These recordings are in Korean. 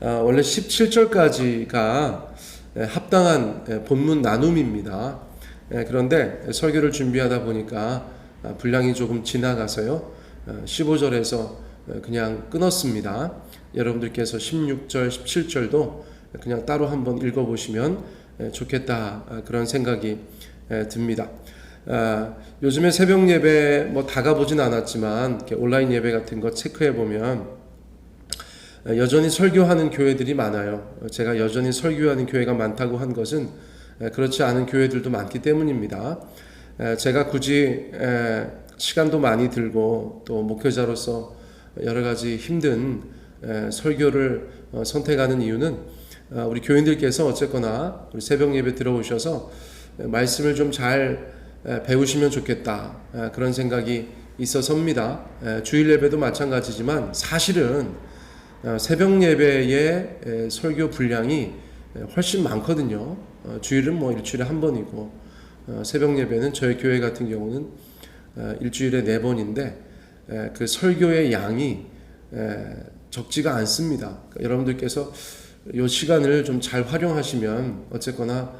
원래 17절까지가 합당한 본문 나눔입니다. 그런데 설교를 준비하다 보니까 분량이 조금 지나가서요, 15절에서 그냥 끊었습니다. 여러분들께서 16절, 17절도 그냥 따로 한번 읽어보시면 좋겠다, 그런 생각이 듭니다. 요즘에 새벽 예배 뭐 다 가보진 않았지만 온라인 예배 같은 거 체크해 보면 여전히 설교하는 교회들이 많아요. 제가 여전히 설교하는 교회가 많다고 한 것은 그렇지 않은 교회들도 많기 때문입니다. 제가 굳이 시간도 많이 들고 또 목회자로서 여러 가지 힘든 설교를 선택하는 이유는 우리 교인들께서 어쨌거나 우리 새벽 예배 들어오셔서 말씀을 좀 잘 배우시면 좋겠다, 그런 생각이 있어서입니다. 주일 예배도 마찬가지지만 사실은 새벽 예배의 설교 분량이 훨씬 많거든요. 주일은 뭐 일주일에 한 번이고, 새벽 예배는 저희 교회 같은 경우는 일주일에 4번인데 그 설교의 양이 적지가 않습니다. 그러니까 여러분들께서 이 시간을 좀 잘 활용하시면 어쨌거나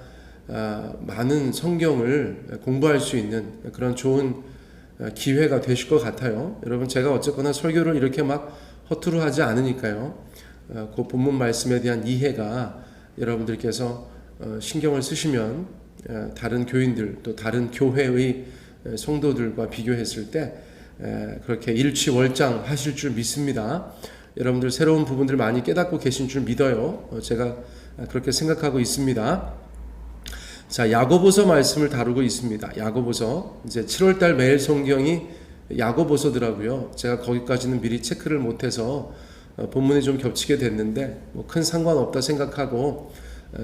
많은 성경을 공부할 수 있는 그런 좋은 기회가 되실 것 같아요. 여러분, 제가 어쨌거나 설교를 이렇게 막 허투루 하지 않으니까요, 그 본문 말씀에 대한 이해가 여러분들께서 신경을 쓰시면 다른 교인들 또 다른 교회의 성도들과 비교했을 때 그렇게 일취월장 하실 줄 믿습니다. 여러분들 새로운 부분들 많이 깨닫고 계신 줄 믿어요. 제가 그렇게 생각하고 있습니다. 자, 야고보서 말씀을 다루고 있습니다. 야고보서, 이제 7월달 매일 성경이 야고보서더라고요. 제가 거기까지는 미리 체크를 못해서 본문이 좀 겹치게 됐는데 뭐 큰 상관없다 생각하고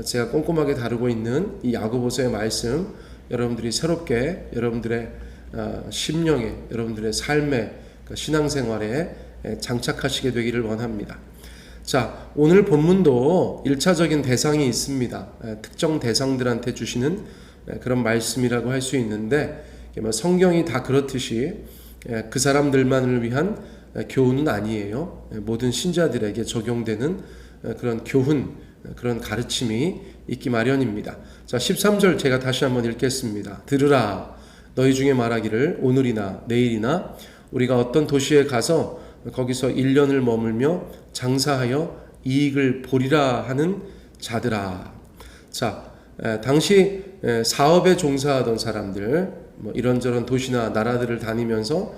제가 꼼꼼하게 다루고 있는 이 야고보서의 말씀, 여러분들이 새롭게 여러분들의 심령에, 여러분들의 삶의 신앙생활에 장착하시게 되기를 원합니다. 자, 오늘 본문도 1차적인 대상이 있습니다. 특정 대상들한테 주시는 그런 말씀이라고 할 수 있는데, 성경이 다 그렇듯이 그 사람들만을 위한 교훈은 아니에요. 모든 신자들에게 적용되는 그런 교훈, 그런 가르침이 있기 마련입니다. 자, 13절 제가 다시 한번 읽겠습니다. 들으라, 너희 중에 말하기를 오늘이나 내일이나 우리가 어떤 도시에 가서 거기서 1년을 머물며 장사하여 이익을 보리라 하는 자들아. 자, 당시 사업에 종사하던 사람들, 뭐 이런저런 도시나 나라들을 다니면서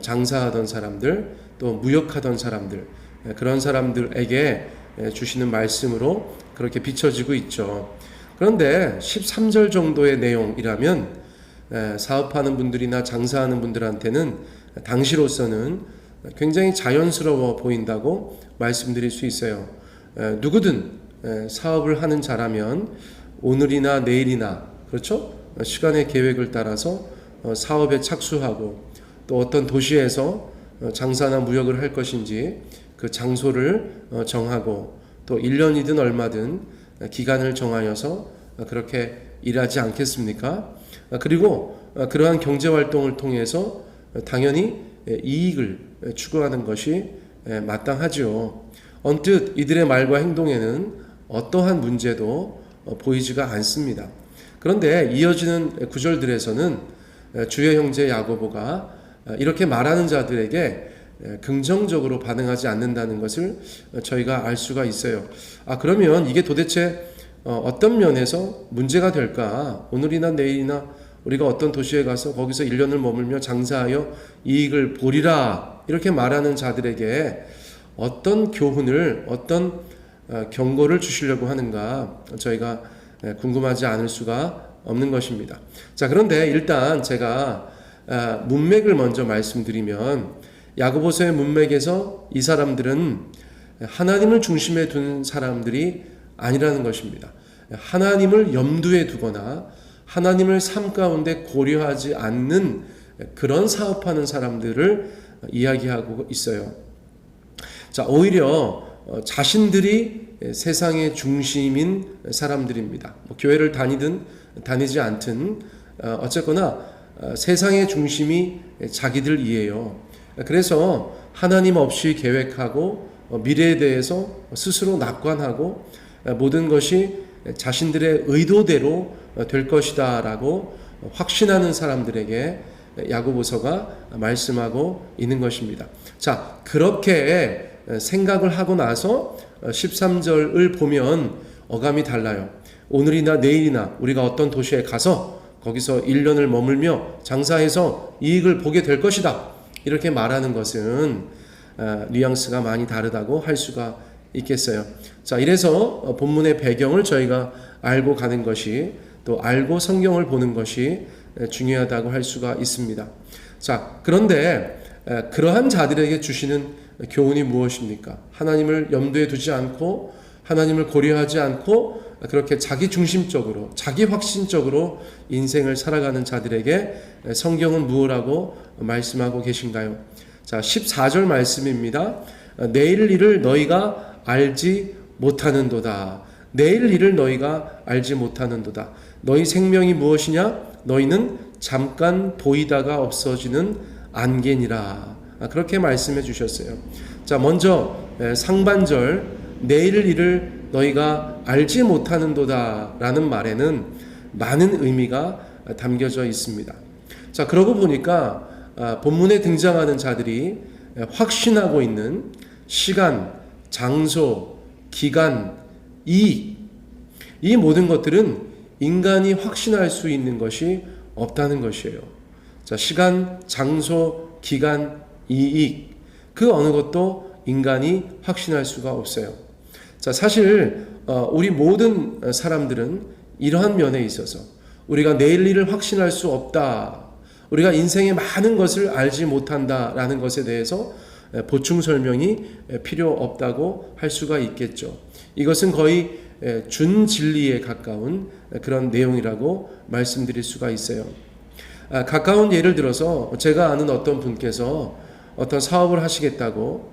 장사하던 사람들, 또 무역하던 사람들, 그런 사람들에게 주시는 말씀으로 그렇게 비춰지고 있죠. 그런데 13절 정도의 내용이라면 사업하는 분들이나 장사하는 분들한테는 당시로서는 굉장히 자연스러워 보인다고 말씀드릴 수 있어요. 누구든 사업을 하는 자라면 오늘이나 내일이나, 그렇죠? 시간의 계획을 따라서 사업에 착수하고, 또 어떤 도시에서 장사나 무역을 할 것인지 그 장소를 정하고, 또 1년이든 얼마든 기간을 정하여서 그렇게 일하지 않겠습니까? 그리고 그러한 경제활동을 통해서 당연히 이익을 추구하는 것이 마땅하죠. 언뜻 이들의 말과 행동에는 어떠한 문제도 보이지가 않습니다. 그런데 이어지는 구절들에서는 주의 형제 야고보가 이렇게 말하는 자들에게 긍정적으로 반응하지 않는다는 것을 저희가 알 수가 있어요. 그러면 이게 도대체 어떤 면에서 문제가 될까? 오늘이나 내일이나 우리가 어떤 도시에 가서 거기서 1년을 머물며 장사하여 이익을 보리라, 이렇게 말하는 자들에게 어떤 교훈을, 어떤 경고를 주시려고 하는가, 저희가 궁금하지 않을 수가 없는 것입니다. 자, 그런데 일단 제가 문맥을 먼저 말씀드리면, 야고보서의 문맥에서 이 사람들은 하나님을 중심에 둔 사람들이 아니라는 것입니다. 하나님을 염두에 두거나 하나님을 삶 가운데 고려하지 않는 그런 사업하는 사람들을 이야기하고 있어요. 자, 오히려 자신들이 세상의 중심인 사람들입니다. 교회를 다니든 다니지 않든 어쨌거나 세상의 중심이 자기들이에요. 그래서 하나님 없이 계획하고 미래에 대해서 스스로 낙관하고 모든 것이 자신들의 의도대로 될 것이다 라고 확신하는 사람들에게 야고보서가 말씀하고 있는 것입니다. 자, 그렇게 생각을 하고 나서 13절을 보면 어감이 달라요. 오늘이나 내일이나 우리가 어떤 도시에 가서 거기서 1년을 머물며 장사해서 이익을 보게 될 것이다, 이렇게 말하는 것은 뉘앙스가 많이 다르다고 할 수가 있겠어요. 자, 이래서 본문의 배경을 저희가 알고 가는 것이, 또 알고 성경을 보는 것이 중요하다고 할 수가 있습니다. 자, 그런데 그러한 자들에게 주시는 교훈이 무엇입니까? 하나님을 염두에 두지 않고 하나님을 고려하지 않고 그렇게 자기 중심적으로, 자기 확신적으로 인생을 살아가는 자들에게 성경은 무엇라고 말씀하고 계신가요? 자, 14절 말씀입니다. 내일 일을 너희가 알지 못하는도다. 내일 일을 너희가 알지 못하는도다. 너희 생명이 무엇이냐? 너희는 잠깐 보이다가 없어지는 안개니라. 그렇게 말씀해 주셨어요. 자, 먼저 상반절 내일 일을 너희가 알지 못하는도다 라는 말에는 많은 의미가 담겨져 있습니다. 자, 그러고 보니까 본문에 등장하는 자들이 확신하고 있는 시간, 장소, 기간, 이익, 이 모든 것들은 인간이 확신할 수 있는 것이 없다는 것이에요. 자, 시간, 장소, 기간, 이익, 그 어느 것도 인간이 확신할 수가 없어요. 자, 사실 우리 모든 사람들은 이러한 면에 있어서 우리가 내일 일을 확신할 수 없다, 우리가 인생의 많은 것을 알지 못한다라는 것에 대해서 보충 설명이 필요 없다고 할 수가 있겠죠. 이것은 거의 준진리에 가까운 그런 내용이라고 말씀드릴 수가 있어요. 가까운 예를 들어서 제가 아는 어떤 분께서 어떤 사업을 하시겠다고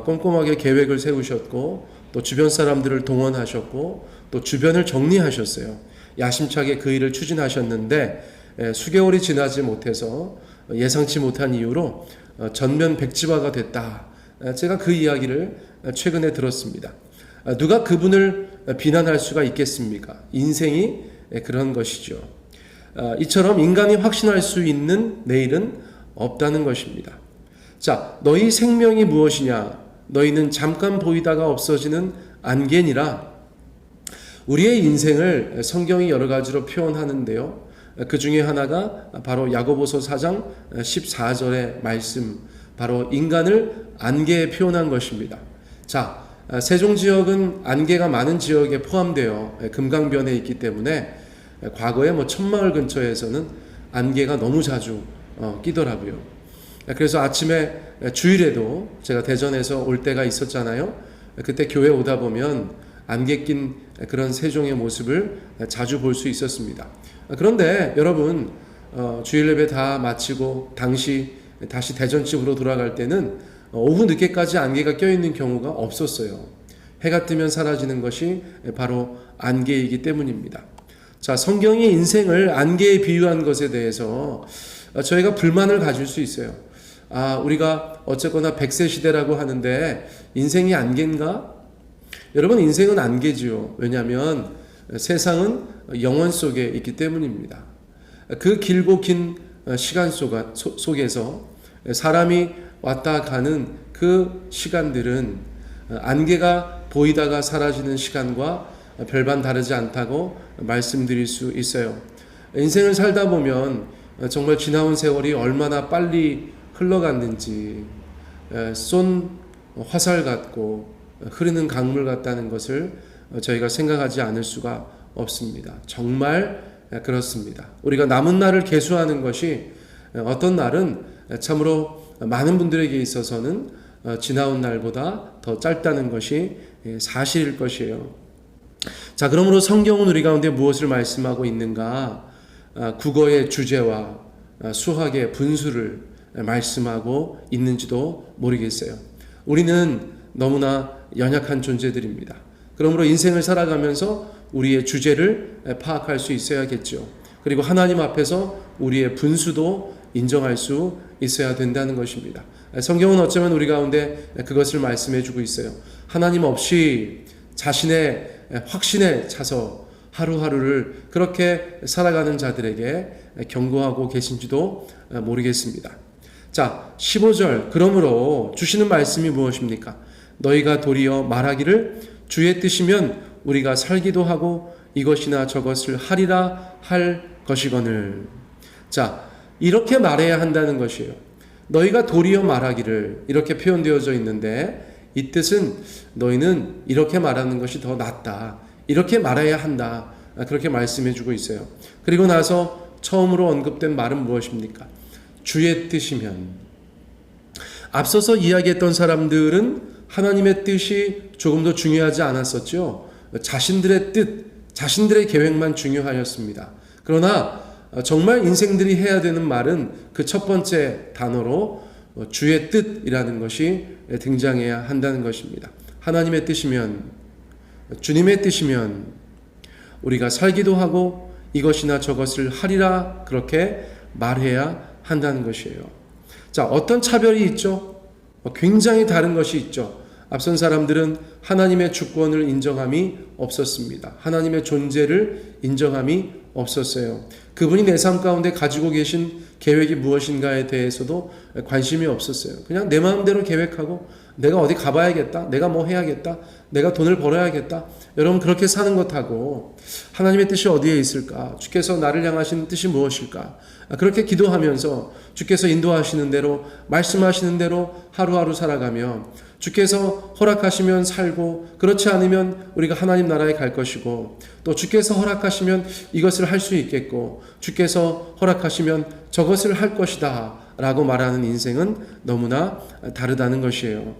꼼꼼하게 계획을 세우셨고, 또 주변 사람들을 동원하셨고, 또 주변을 정리하셨어요. 야심차게 그 일을 추진하셨는데 수개월이 지나지 못해서 예상치 못한 이유로 전면 백지화가 됐다. 제가 그 이야기를 최근에 들었습니다. 누가 그분을 비난할 수가 있겠습니까? 인생이 그런 것이죠. 이처럼 인간이 확신할 수 있는 내일은 없다는 것입니다. 자, 너희 생명이 무엇이냐? 너희는 잠깐 보이다가 없어지는 안개니라. 우리의 인생을 성경이 여러 가지로 표현하는데요, 그 중에 하나가 바로 야고보서 4장 14절의 말씀, 바로 인간을 안개에 표현한 것입니다. 자, 세종지역은 안개가 많은 지역에 포함되어 금강변에 있기 때문에 과거에 천마을 근처에서는 안개가 너무 자주 끼더라고요. 그래서 아침에 주일에도 제가 대전에서 올 때가 있었잖아요. 그때 교회 오다 보면 안개 낀 그런 세종의 모습을 자주 볼 수 있었습니다. 그런데 여러분, 주일 예배 다 마치고 다시 대전집으로 돌아갈 때는 오후 늦게까지 안개가 껴있는 경우가 없었어요. 해가 뜨면 사라지는 것이 바로 안개이기 때문입니다. 자, 성경이 인생을 안개에 비유한 것에 대해서 저희가 불만을 가질 수 있어요. 우리가 어쨌거나 100세 시대라고 하는데 인생이 안개인가? 여러분, 인생은 안개지요. 왜냐하면 세상은 영원 속에 있기 때문입니다. 그 길고 긴 시간 속에서 사람이 왔다 가는 그 시간들은 안개가 보이다가 사라지는 시간과 별반 다르지 않다고 말씀드릴 수 있어요. 인생을 살다 보면 정말 지나온 세월이 얼마나 빨리 흘러갔는지, 쏜 화살 같고 흐르는 강물 같다는 것을 저희가 생각하지 않을 수가 없습니다. 정말 그렇습니다. 우리가 남은 날을 계수하는 것이 어떤 날은 참으로 많은 분들에게 있어서는 지나온 날보다 더 짧다는 것이 사실일 것이에요. 자, 그러므로 성경은 우리 가운데 무엇을 말씀하고 있는가? 국어의 주제와 수학의 분수를 말씀하고 있는지도 모르겠어요. 우리는 너무나 연약한 존재들입니다. 그러므로 인생을 살아가면서 우리의 주제를 파악할 수 있어야겠죠. 그리고 하나님 앞에서 우리의 분수도 인정할 수 있어야 된다는 것입니다. 성경은 어쩌면 우리 가운데 그것을 말씀해 주고 있어요. 하나님 없이 자신의 확신에 차서 하루하루를 그렇게 살아가는 자들에게 경고하고 계신지도 모르겠습니다. 자, 15절. 그러므로 주시는 말씀이 무엇입니까? 너희가 도리어 말하기를 주의 뜻이면 우리가 살기도 하고 이것이나 저것을 하리라 할 것이거늘. 자, 이렇게 말해야 한다는 것이에요. 너희가 도리어 말하기를 이렇게 표현되어져 있는데 이 뜻은 너희는 이렇게 말하는 것이 더 낫다. 이렇게 말해야 한다. 그렇게 말씀해 주고 있어요. 그리고 나서 처음으로 언급된 말은 무엇입니까? 주의 뜻이면. 앞서서 이야기했던 사람들은 하나님의 뜻이 조금 더 중요하지 않았었죠. 자신들의 뜻, 자신들의 계획만 중요하였습니다. 그러나 정말 인생들이 해야 되는 말은 그 첫 번째 단어로 주의 뜻이라는 것이 등장해야 한다는 것입니다. 하나님의 뜻이면, 주님의 뜻이면 우리가 살기도 하고 이것이나 저것을 하리라 그렇게 말해야 한다는 것이에요. 자, 어떤 차별이 있죠? 굉장히 다른 것이 있죠. 앞선 사람들은 하나님의 주권을 인정함이 없었습니다. 하나님의 존재를 인정함이 없었어요. 그분이 내 삶 가운데 가지고 계신 계획이 무엇인가에 대해서도 관심이 없었어요. 그냥 내 마음대로 계획하고 내가 어디 가봐야겠다, 내가 뭐 해야겠다, 내가 돈을 벌어야겠다. 여러분 그렇게 사는 것하고 하나님의 뜻이 어디에 있을까? 주께서 나를 향하시는 뜻이 무엇일까? 그렇게 기도하면서 주께서 인도하시는 대로 말씀하시는 대로 하루하루 살아가며 주께서 허락하시면 살고 그렇지 않으면 우리가 하나님 나라에 갈 것이고 또 주께서 허락하시면 이것을 할 수 있겠고 주께서 허락하시면 저것을 할 것이다 라고 말하는 인생은 너무나 다르다는 것이에요.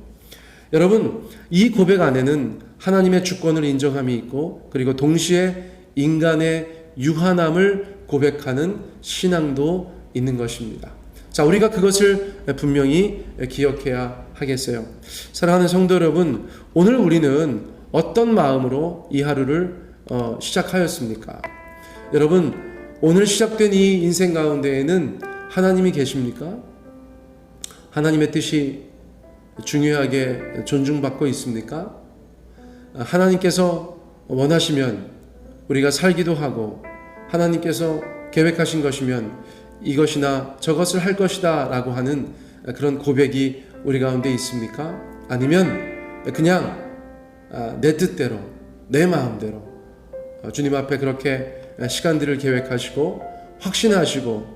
여러분, 이 고백 안에는 하나님의 주권을 인정함이 있고 그리고 동시에 인간의 유한함을 고백하는 신앙도 있는 것입니다. 자, 우리가 그것을 분명히 기억해야 하겠어요. 사랑하는 성도 여러분, 오늘 우리는 어떤 마음으로 이 하루를 시작하였습니까? 여러분, 오늘 시작된 이 인생 가운데에는 하나님이 계십니까? 하나님의 뜻이 중요하게 존중받고 있습니까? 하나님께서 원하시면 우리가 살기도 하고 하나님께서 계획하신 것이면 이것이나 저것을 할 것이다 라고 하는 그런 고백이 우리 가운데 있습니까? 아니면 그냥 내 뜻대로 내 마음대로 주님 앞에 그렇게 시간들을 계획하시고 확신하시고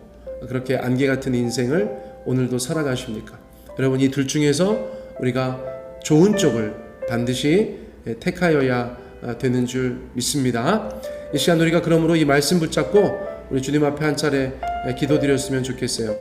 그렇게 안개 같은 인생을 오늘도 살아가십니까? 여러분, 이 둘 중에서 우리가 좋은 쪽을 반드시 택하여야 되는 줄 믿습니다. 이 시간 우리가 그러므로 이 말씀 붙잡고 우리 주님 앞에 한 차례 기도드렸으면 좋겠어요.